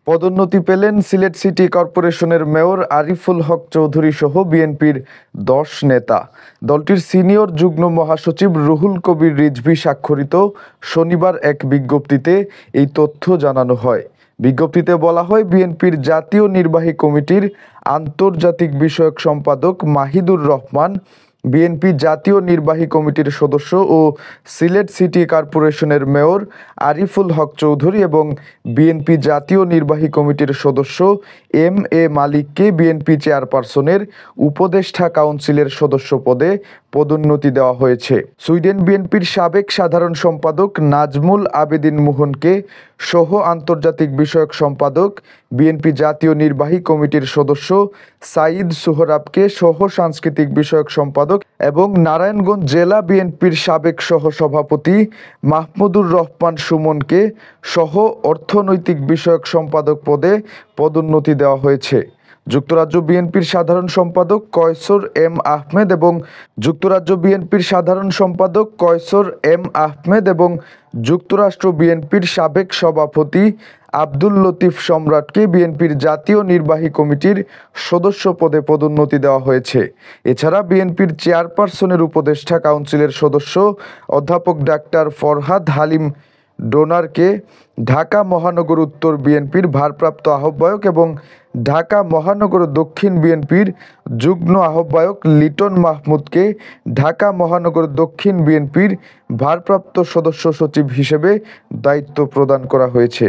পদোন্নতি পেলেন সিলেট সিটি কর্পোরেশনের মেয়র আরিফুল হক চৌধুরী সহ বিএনপির ১০ নেতা। দলটির সিনিয়র যুগ্ম মহাসচিব রুহুল কবির রিজভী স্বাক্ষরিত শনিবার এক বিজ্ঞপ্তিতে এই তথ্য জানানো হয়। বিজ্ঞপ্তিতে বলা হয়, বিএনপির জাতীয় নির্বাহী কমিটির আন্তর্জাতিক বিষয়ক সম্পাদক মাহিদুর রহমান, বিএনপি জাতীয় নির্বাহী কমিটির সদস্য ও সিলেট সিটি কর্পোরেশনের মেয়র আরিফুল হক চৌধুরী এবং বিএনপি জাতীয় নির্বাহী কমিটির সদস্য এম এ মালিককে বিএনপি চেয়ারপারসনের উপদেষ্টা কাউন্সিলের সদস্য পদে পদোন্নতি দেওয়া হয়েছে। সুইডেন বিএনপির সাবেক সাধারণ সম্পাদক নাজমুল আবেদিন মোহনকে সহ আন্তর্জাতিক বিষয়ক সম্পাদক, বিএনপি জাতীয় নির্বাহী কমিটির সদস্য সাঈদ সোহরাবকে সহ সাংস্কৃতিক বিষয়ক সম্পাদক এবং নারায়ণগঞ্জ জেলা বিএনপির সাবেক সহসভাপতি মাহমুদুর রহমান সুমনকে সহ অর্থনৈতিক বিষয়ক সম্পাদক পদে পদোন্নতি দেওয়া হয়েছে। যুক্তরাজ্য বিএনপির সাধারণ সম্পাদক কয়সর এম আহমেদ এবং যুক্তরাষ্ট্র বিএনপির সাবেক সভাপতি আব্দুল লতিফ সম্রাটকে বিএনপির জাতীয় নির্বাহী কমিটির সদস্য পদে পদোন্নতি দেওয়া হয়েছে। এছাড়া বিএনপির চেয়ারপারসনের উপদেষ্টা কাউন্সিলের সদস্য অধ্যাপক ডাক্তার ফরহাদ হালিম ডোনারকে ঢাকা মহানগর উত্তর বিএনপির ভারপ্রাপ্ত আহ্বায়ক এবং ঢাকা মহানগর দক্ষিণ বিএনপির যুগ্ম আহ্বায়ক লিটন মাহমুদকে ঢাকা মহানগর দক্ষিণ বিএনপির ভারপ্রাপ্ত সদস্য সচিব হিসেবে দায়িত্ব প্রদান করা হয়েছে।